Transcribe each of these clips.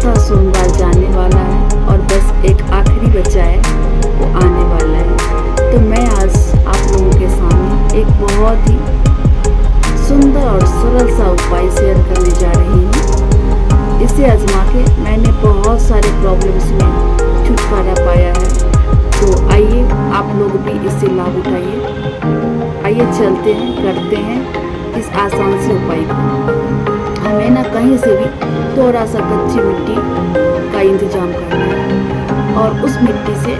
चौथा सोमवार जाने वाला है और बस एक आखिरी बचा है, वो आने वाला है। तो मैं आज आप लोगों के सामने एक बहुत ही सुंदर और सरल सा उपाय शेयर करने जा रही हूँ। इसे आजमा के मैंने बहुत सारे प्रॉब्लम्स में छुटकारा पाया है। तो आइए आप लोग भी इससे लाभ उठाइए। आइए चलते हैं, करते हैं इस आसान से उपाय को। हमें ना कहीं से भी थोड़ा सा कच्ची मिट्टी का इंतजाम करना है और उस मिट्टी से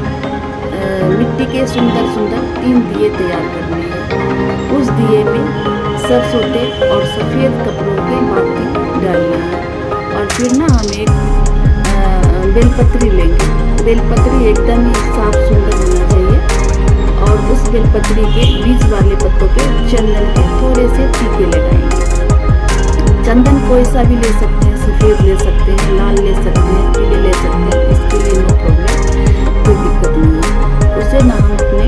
मिट्टी के सुंदर सुंदर 3 दिए तैयार करने हैं। उस दिए में सरसों तेल और सफ़ेद कपड़ों के बाती डालना है। और फिर ना हम एक बेलपत्री लेंगे। बेलपत्री एकदम ही साफ सुंदर होना चाहिए और उस बेलपत्री के बीच वाले पत्तों पे चंदन के थोड़े से टीके लगाएंगे। चंदन कोई सा भी ले सकते हैं, सफ़ेद ले सकते हैं, लाल ले सकते हैं, पीले ले सकते हैं, इसके लिए नो प्रॉब्लम, कोई दिक्कत नहीं है। उसे ना हम अपने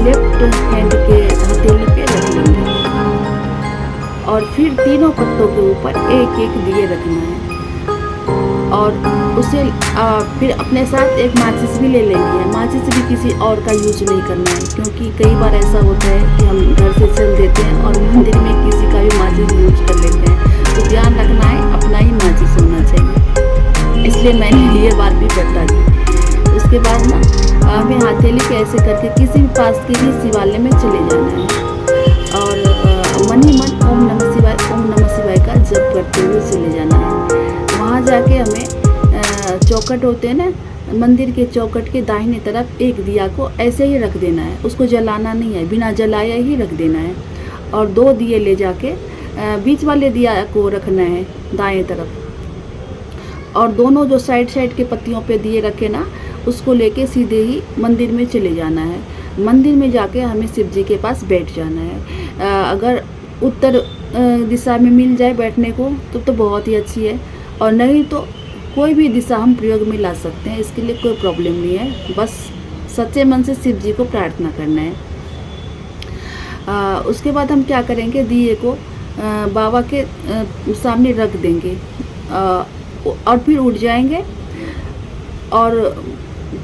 लेफ्ट हैंड के हथेली पे रख लेंगे और फिर तीनों पत्तों के ऊपर एक एक दिए रखना है। और उसे फिर अपने साथ एक माचिस भी ले लेंगे। माचिस भी किसी और का यूज नहीं करना है, क्योंकि कई बार ऐसा होता है कि हम घर से चल देते हैं और मंदिर में किसी का भी माचिस यूज कर लेते हैं। तो ध्यान रखना है, अपना ही माचिस होना चाहिए। इसलिए मैंने ये बात भी बता दी। उसके बाद ना हमें हथेली पे ऐसे करके किसी भी पास के ही शिवालय में चले जाना है और मन ही मन ओम नमः शिवाय का जप करते हुए चले जाना है। वहाँ जाके हमें चौखट होते हैं ना, मंदिर के चौखट के दाहिने तरफ एक दिया को ऐसे ही रख देना है। उसको जलाना नहीं है, बिना जलाए ही रख देना है। और 2 दिए ले जाके बीच वाले दिया को रखना है दाएं तरफ। और दोनों जो साइड के पत्तियों पे दिए रखे ना, उसको लेके सीधे ही मंदिर में चले जाना है। मंदिर में जाके हमें शिव जी के पास बैठ जाना है। अगर उत्तर दिशा में मिल जाए बैठने को तो बहुत ही अच्छी है, और नहीं तो कोई भी दिशा हम प्रयोग में ला सकते हैं। इसके लिए कोई प्रॉब्लम नहीं है, बस सच्चे मन से शिव जी को प्रार्थना करना है। उसके बाद हम क्या करेंगे, दिए को बाबा के सामने रख देंगे और फिर उठ जाएंगे और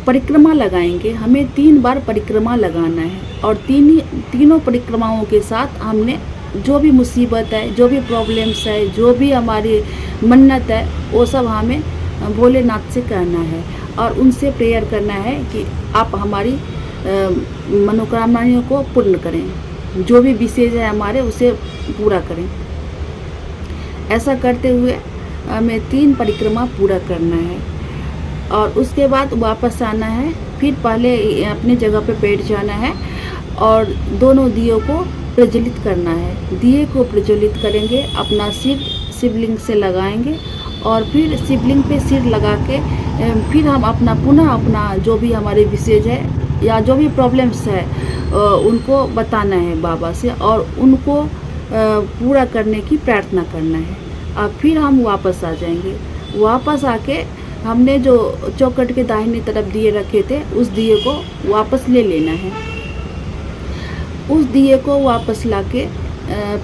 परिक्रमा लगाएंगे। हमें 3 बार परिक्रमा लगाना है और तीनों परिक्रमाओं के साथ हमने जो भी मुसीबत है, जो भी प्रॉब्लम्स है, जो भी हमारी मन्नत है, वो सब हमें भोलेनाथ से कहना है और उनसे प्रेयर करना है कि आप हमारी मनोकामनाओं को पूर्ण करें, जो भी विशेष है हमारे उसे पूरा करें। ऐसा करते हुए हमें 3 परिक्रमा पूरा करना है और उसके बाद वापस आना है। फिर पहले अपने जगह पे बैठ जाना है और दोनों दियों को प्रज्वलित करना है। दिए को प्रज्वलित करेंगे, अपना सिर शिवलिंग से लगाएंगे और फिर शिवलिंग पे सिर लगा के फिर हम पुनः अपना जो भी हमारे विशेष है या जो भी प्रॉब्लम्स है उनको बताना है बाबा से और उनको पूरा करने की प्रार्थना करना है। और फिर हम वापस आ जाएंगे। वापस आके हमने जो चौखट के दाहिनी तरफ दिए रखे थे, उस दिए को वापस ले लेना है। उस दिए को वापस लाके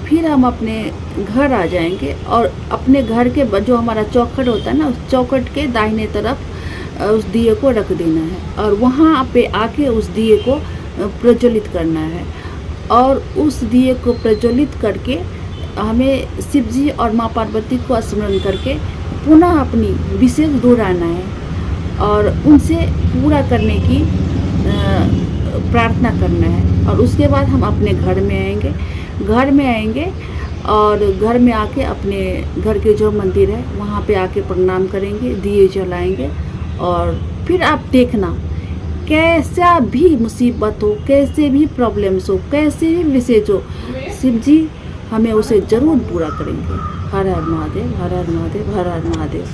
फिर हम अपने घर आ जाएंगे और अपने घर के जो हमारा चौखट होता है ना, उस चौखट के दाहिने तरफ उस दिए को रख देना है और वहाँ पे आके उस दिए को प्रज्वलित करना है। और उस दिए को प्रज्वलित करके हमें शिव जी और माँ पार्वती को स्मरण करके पुनः अपनी विशेष दोहराना है और उनसे पूरा करने की प्रार्थना करना है। और उसके बाद हम अपने घर में आएंगे और घर में आके अपने घर के जो मंदिर है वहाँ पे आके प्रणाम करेंगे, दिए जलाएंगे। और फिर आप देखना, कैसा भी मुसीबत हो, कैसे भी प्रॉब्लम्स हो, कैसे भी विशेष हो, शिव जी हमें उसे ज़रूर पूरा करेंगे। हर हर महादेव, हर हर महादेव, हर हर महादेव।